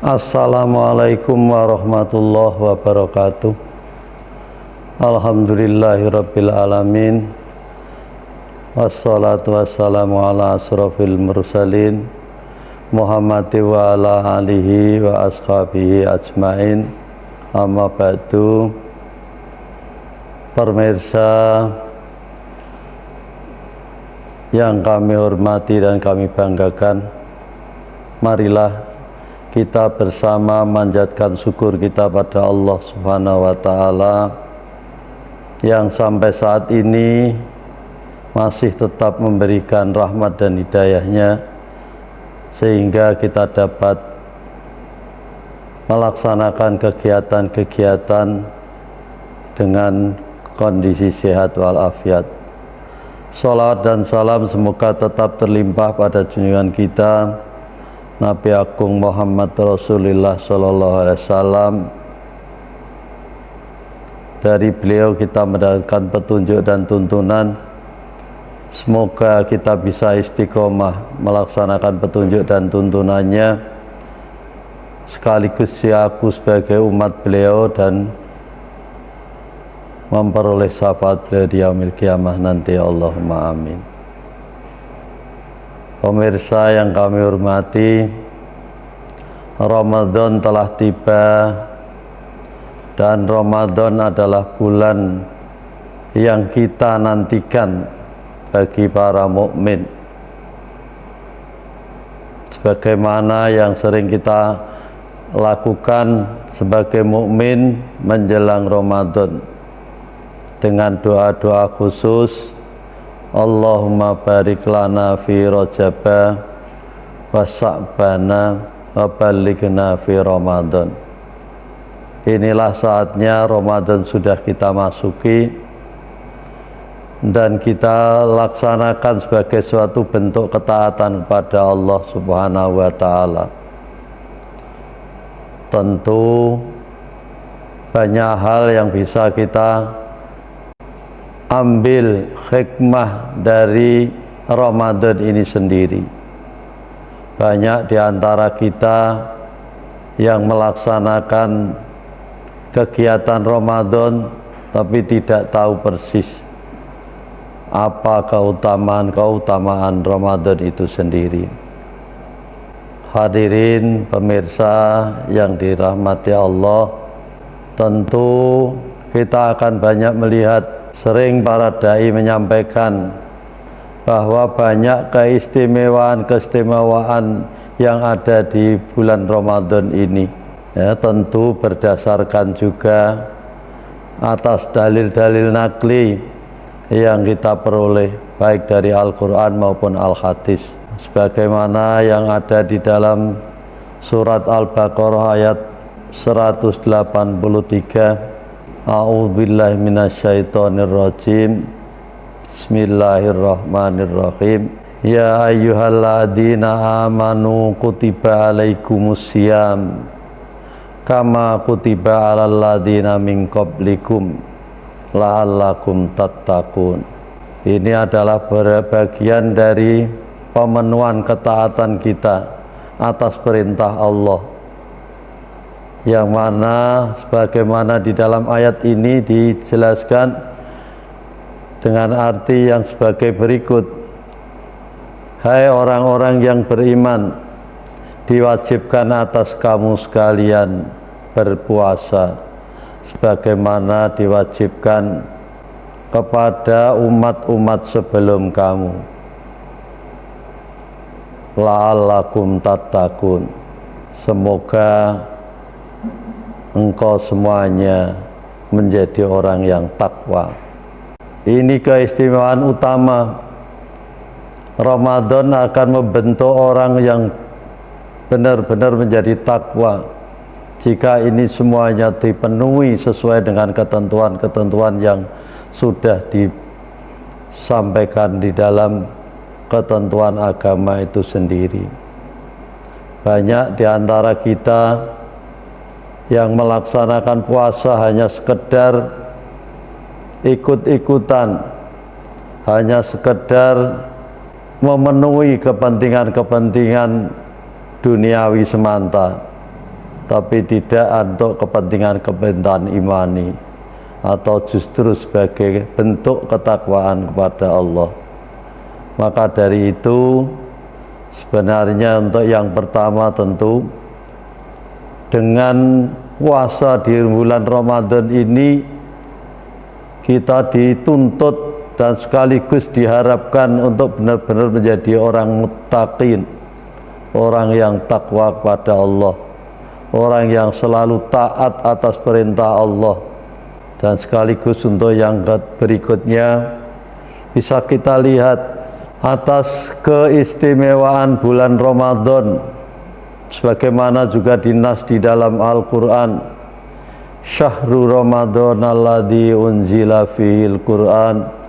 Assalamualaikum warahmatullahi wabarakatuh. Alhamdulillahirabbil alamin. Wassalatu wassalamu ala asrofil mursalin Muhammad wa ala alihi wa ashabihi ajmain. Amma ba'du. Pemirsa yang kami hormati dan kami banggakan, marilah kita bersama manjatkan syukur kita pada Allah Subhanahu wa Ta'ala yang sampai saat ini masih tetap memberikan rahmat dan hidayahnya sehingga kita dapat melaksanakan kegiatan-kegiatan dengan kondisi sehat walafiat. Sholawat dan salam semoga tetap terlimpah pada junjungan kita Nabi Agung Muhammad Rasulullah Sallallahu Alaihi Wasallam. Dari beliau kita mendapatkan petunjuk dan tuntunan. Semoga kita bisa istiqomah melaksanakan petunjuk dan tuntunannya, sekaligus aku sebagai umat beliau dan memperoleh syafaat beliau di yaumil qiyamah nanti. Allahumma amin. Pemirsa yang kami hormati, Ramadan telah tiba dan Ramadan adalah bulan yang kita nantikan bagi para mukmin. Sebagaimana yang sering kita lakukan sebagai mukmin menjelang Ramadan dengan doa-doa khusus, Allahumma barik lana fi Rajaba wa Sya'bana wa ballighna fi Ramadan. Inilah saatnya Ramadan sudah kita masuki dan kita laksanakan sebagai suatu bentuk ketaatan kepada Allah Subhanahu wa Ta'ala. Tentu banyak hal yang bisa kita ambil hikmah dari Ramadan ini sendiri. Banyak di antara kita yang melaksanakan kegiatan Ramadan tapi tidak tahu persis apa keutamaan Ramadan itu sendiri. Hadirin pemirsa yang dirahmati Allah, tentu kita akan banyak melihat, sering para dai menyampaikan bahwa banyak keistimewaan yang ada di bulan Ramadan ini, ya, tentu berdasarkan juga atas dalil-dalil nakli yang kita peroleh baik dari Al-Quran maupun Al-Hadis, sebagaimana yang ada di dalam surat Al-Baqarah ayat 183. A'udzubillahi minasyaitonirrajim. Bismillahirrahmanirrahim. Ya ayyuhalladzina amanu kutiba alaikumusiyam kama kutiba alal ladzina min qablikum la'allakum tattaqun. Ini adalah bagian dari pemenuhan ketaatan kita atas perintah Allah, yang mana sebagaimana di dalam ayat ini dijelaskan dengan arti yang sebagai berikut: hai orang-orang yang beriman, diwajibkan atas kamu sekalian berpuasa sebagaimana diwajibkan kepada umat-umat sebelum kamu, la'allakum tattaqun, semoga engkau semuanya menjadi orang yang takwa. Ini keistimewaan utama. Ramadan akan membentuk orang yang benar-benar menjadi takwa jika ini semuanya dipenuhi sesuai dengan ketentuan-ketentuan yang sudah disampaikan di dalam ketentuan agama itu sendiri. Banyak di antara kita yang melaksanakan puasa hanya sekedar ikut-ikutan, hanya sekedar memenuhi kepentingan-kepentingan duniawi semata, tapi tidak untuk kepentingan imani, atau justru sebagai bentuk ketakwaan kepada Allah. Maka dari itu sebenarnya untuk yang pertama tentu dengan puasa di bulan Ramadan ini kita dituntut dan sekaligus diharapkan untuk benar-benar menjadi orang muttaqin, orang yang takwa kepada Allah, orang yang selalu taat atas perintah Allah. Dan sekaligus untuk yang berikutnya bisa kita lihat atas keistimewaan bulan Ramadan sebagaimana juga dinas di dalam Al-Quran, Syahrul Ramadan alladzi unzila fihil Quran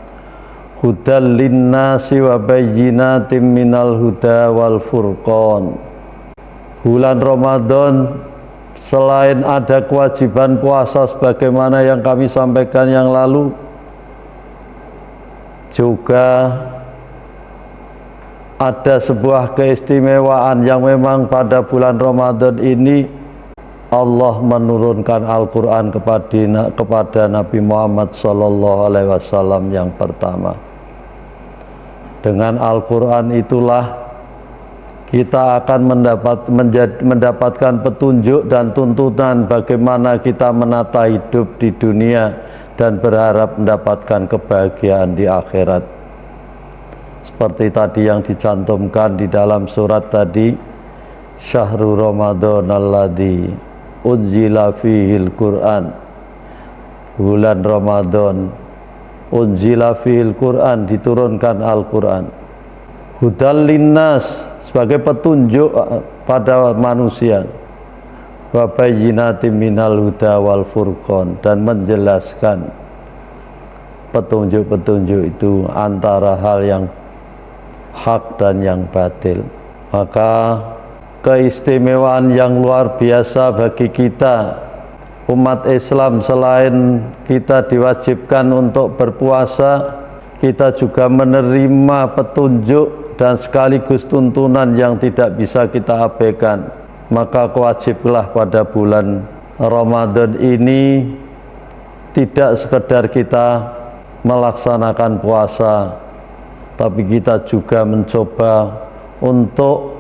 hudal linnasi wa bayyinatim minal huda wal furqan. Bulan Ramadan selain ada kewajiban puasa sebagaimana yang kami sampaikan yang lalu, juga ada sebuah keistimewaan yang memang pada bulan Ramadan ini Allah menurunkan Al-Quran kepada Nabi Muhammad SAW yang pertama. Dengan Al-Quran itulah kita akan mendapatkan petunjuk dan tuntunan bagaimana kita menata hidup di dunia dan berharap mendapatkan kebahagiaan di akhirat. Seperti tadi yang dicantumkan di dalam surat tadi, Syahrul Ramadan alladzi unzila fihil Quran, bulan Ramadan unzila fihil Quran, diturunkan Al-Quran, hudal linnas, sebagai petunjuk pada manusia, wa bayyinatin minal huda wal furqan, dan menjelaskan petunjuk-petunjuk itu antara hal yang hak dan yang batil. Maka keistimewaan yang luar biasa bagi kita umat Islam, selain kita diwajibkan untuk berpuasa, kita juga menerima petunjuk dan sekaligus tuntunan yang tidak bisa kita abaikan. Maka kewajiblah pada bulan Ramadan ini tidak sekedar kita melaksanakan puasa, tapi kita juga mencoba untuk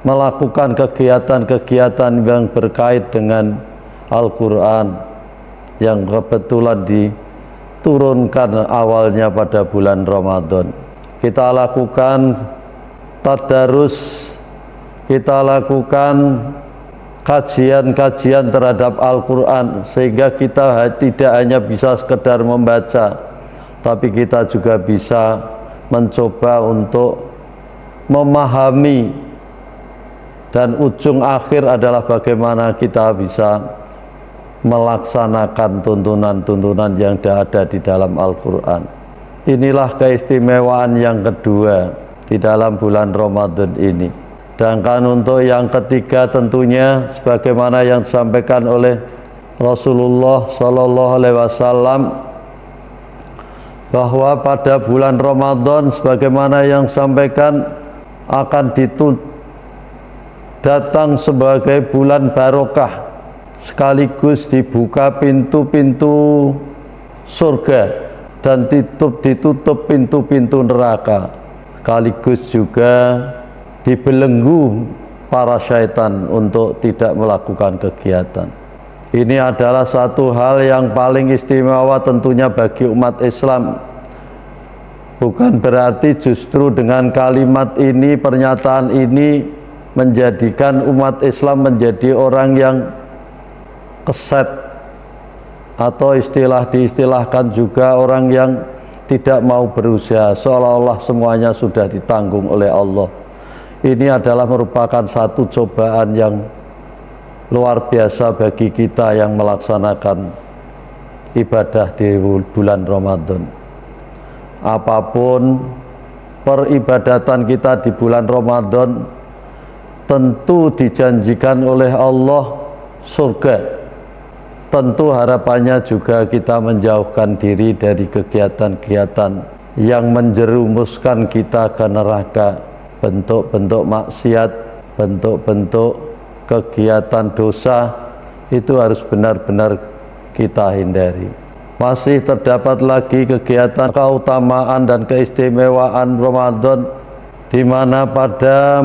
melakukan kegiatan-kegiatan yang berkait dengan Al-Quran yang kebetulan diturunkan awalnya pada bulan Ramadan. Kita lakukan tadarus, kita lakukan kajian-kajian terhadap Al-Quran, sehingga kita tidak hanya bisa sekedar membaca, tapi kita juga bisa mencoba untuk memahami, dan ujung akhir adalah bagaimana kita bisa melaksanakan tuntunan-tuntunan yang ada di dalam Al-Quran. Inilah keistimewaan yang kedua di dalam bulan Ramadan ini. Sedangkan untuk yang ketiga tentunya sebagaimana yang disampaikan oleh Rasulullah SAW, bahwa pada bulan Ramadan sebagaimana yang disampaikan akan datang sebagai bulan barokah, sekaligus dibuka pintu-pintu surga dan ditutup pintu-pintu neraka, sekaligus juga dibelenggu para syaitan untuk tidak melakukan kegiatan. Ini adalah satu hal yang paling istimewa tentunya bagi umat Islam. Bukan berarti justru dengan kalimat ini, pernyataan ini menjadikan umat Islam menjadi orang yang keset, atau diistilahkan juga orang yang tidak mau berusaha, seolah-olah semuanya sudah ditanggung oleh Allah. Ini adalah merupakan satu cobaan yang luar biasa bagi kita yang melaksanakan ibadah di bulan Ramadan. Apapun peribadatan kita di bulan Ramadan, tentu dijanjikan oleh Allah surga. Tentu harapannya juga kita menjauhkan diri dari kegiatan-kegiatan yang menjerumuskan kita ke neraka, bentuk-bentuk maksiat, bentuk-bentuk kegiatan dosa itu harus benar-benar kita hindari. Masih terdapat lagi kegiatan keutamaan dan keistimewaan Ramadan, di mana pada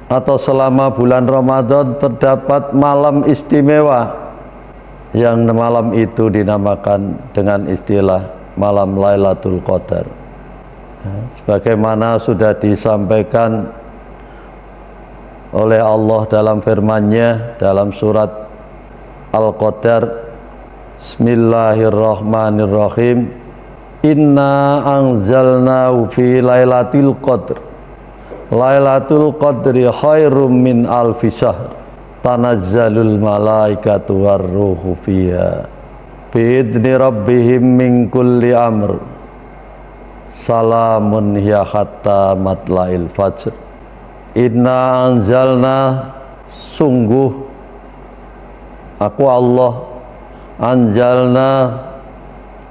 atau selama bulan Ramadan terdapat malam istimewa, yang malam itu dinamakan dengan istilah malam Lailatul Qadar. Sebagaimana sudah disampaikan oleh Allah dalam firman-Nya dalam surat Al-Qadar, Bismillahirrahmanirrahim, Inna anzalnahu fi lailatul qadr, Lailatul qadri khairum min alfi syahr, tanazzalul malaikatu warruhu fiha biidni rabbihim min kulli amr, salamun hiya hatta matla'il fajr. Inna anzalna, sungguh aku Allah, anjalna,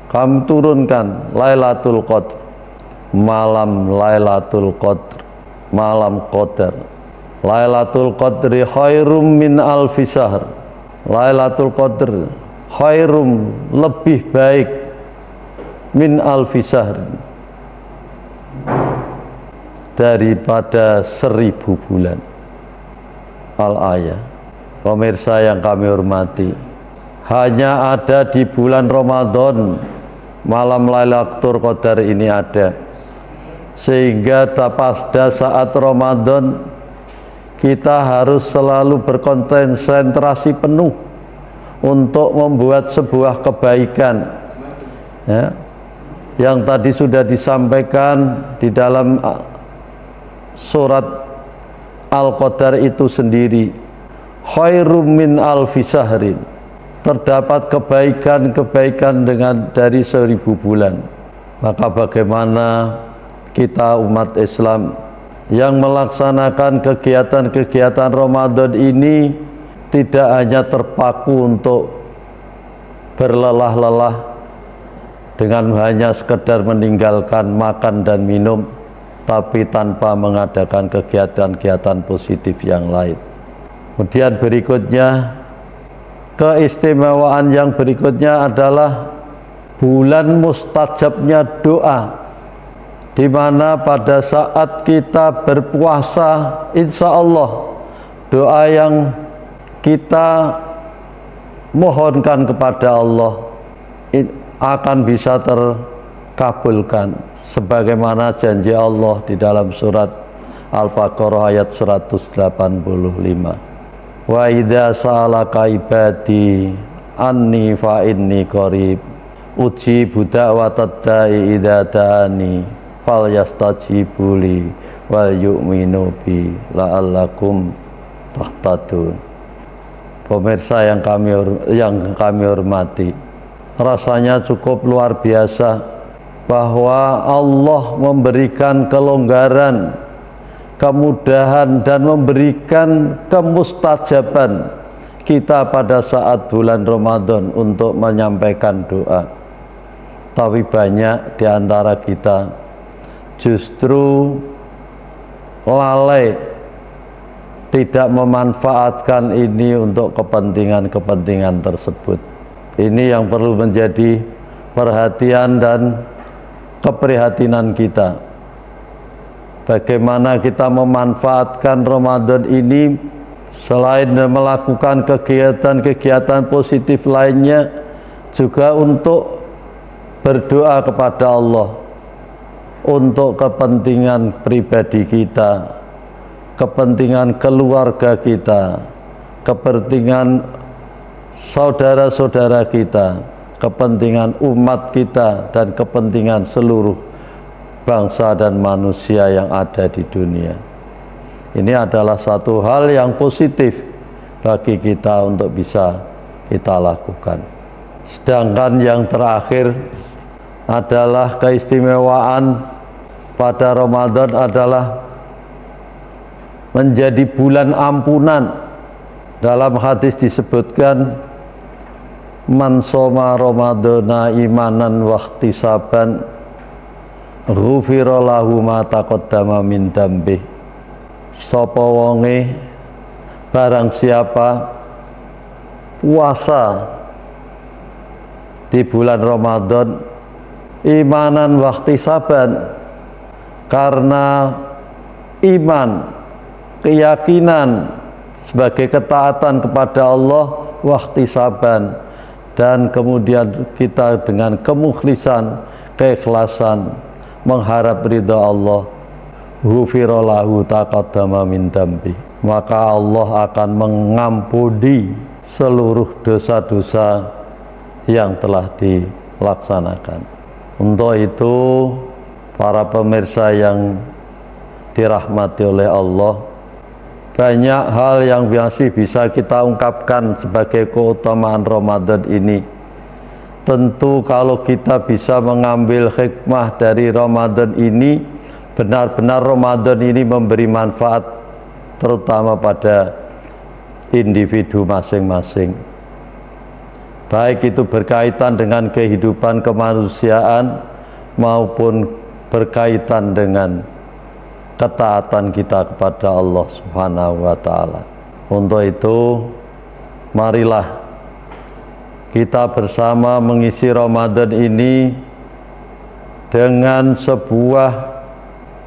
kami turunkan Lailatul Qadr, malam Lailatul Qadr, malam Qadar. Lailatul Qadri khairum min alfi syahr, Lailatul Qadr khairum, lebih baik, min alfi syahr, daripada 1000 bulan. Al-ayah. Pemirsa yang kami hormati, hanya ada di bulan Ramadan malam Lailatul Qadar ini ada, sehingga pada saat Ramadan kita harus selalu berkonsentrasi penuh untuk membuat sebuah kebaikan, ya, yang tadi sudah disampaikan di dalam surat Al-Qadar itu sendiri, khairum min alfi syahrin, terdapat kebaikan-kebaikan dari 1000 bulan. Maka bagaimana kita umat Islam yang melaksanakan kegiatan-kegiatan Ramadan ini tidak hanya terpaku untuk berlelah-lelah dengan hanya sekedar meninggalkan makan dan minum, tapi tanpa mengadakan kegiatan-kegiatan positif yang lain. Kemudian berikutnya, keistimewaan yang berikutnya adalah bulan mustajabnya doa, di mana pada saat kita berpuasa, insya Allah doa yang kita mohonkan kepada Allah akan bisa terkabulkan, sebagaimana janji Allah di dalam surat Al-Baqarah ayat 185. Wa idza sa'alaka ibadi anni fa inni qarib ujibu da'watad da'i idza da'ani fal yastajibu li wal yu'minu bi la'allakum tahtadun. Pemirsa yang kami hormati, rasanya cukup luar biasa bahwa Allah memberikan kelonggaran, kemudahan, dan memberikan kemustajaban kita pada saat bulan Ramadan untuk menyampaikan doa. Tapi banyak di antara kita justru lalai, tidak memanfaatkan ini untuk kepentingan-kepentingan tersebut. Ini yang perlu menjadi perhatian dan keprihatinan kita. Bagaimana kita memanfaatkan Ramadan ini selain melakukan kegiatan-kegiatan positif lainnya, juga untuk berdoa kepada Allah untuk kepentingan pribadi kita, kepentingan keluarga kita, kepentingan saudara-saudara kita, kepentingan umat kita, dan kepentingan seluruh bangsa dan manusia yang ada di dunia. Ini adalah satu hal yang positif bagi kita untuk bisa kita lakukan. Sedangkan yang terakhir adalah keistimewaan pada Ramadan adalah menjadi bulan ampunan. Dalam hadis disebutkan, man soma Ramadana imanan wa ihtisaban ghufira lahu ma taqaddama min dambih. Sapa wonge barang siapa puasa di bulan Ramadan imanan wahtisaban, karena iman, keyakinan sebagai ketaatan kepada Allah, wahtisaban, dan kemudian kita dengan kemukhlisan, keikhlasan mengharap ridha Allah, ghufira lahu taqaddama min dambi, maka Allah akan mengampuni seluruh dosa-dosa yang telah dilaksanakan. Untuk itu, para pemirsa yang dirahmati oleh Allah, banyak hal yang masih bisa kita ungkapkan sebagai keutamaan Ramadan ini. Tentu kalau kita bisa mengambil hikmah dari Ramadan ini, benar-benar Ramadan ini memberi manfaat terutama pada individu masing-masing, baik itu berkaitan dengan kehidupan kemanusiaan maupun berkaitan dengan ketaatan kita kepada Allah Subhanahu wa ta'ala. Untuk itu, marilah kita bersama mengisi Ramadan ini dengan sebuah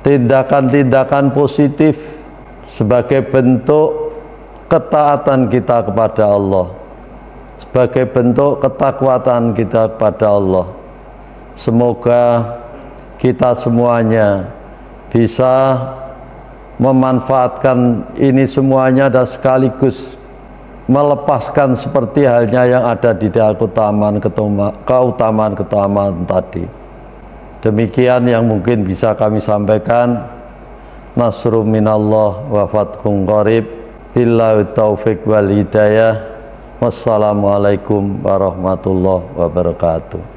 tindakan-tindakan positif sebagai bentuk ketaatan kita kepada Allah, sebagai bentuk ketakwaan kita kepada Allah. Semoga kita semuanya bisa memanfaatkan ini semuanya dan sekaligus melepaskan seperti halnya yang ada di keutamaan tadi. Demikian yang mungkin bisa kami sampaikan. Nasrum minallah wa fathun qarib, billahi taufiq wal hidayah. Wassalamualaikum warahmatullahi wabarakatuh.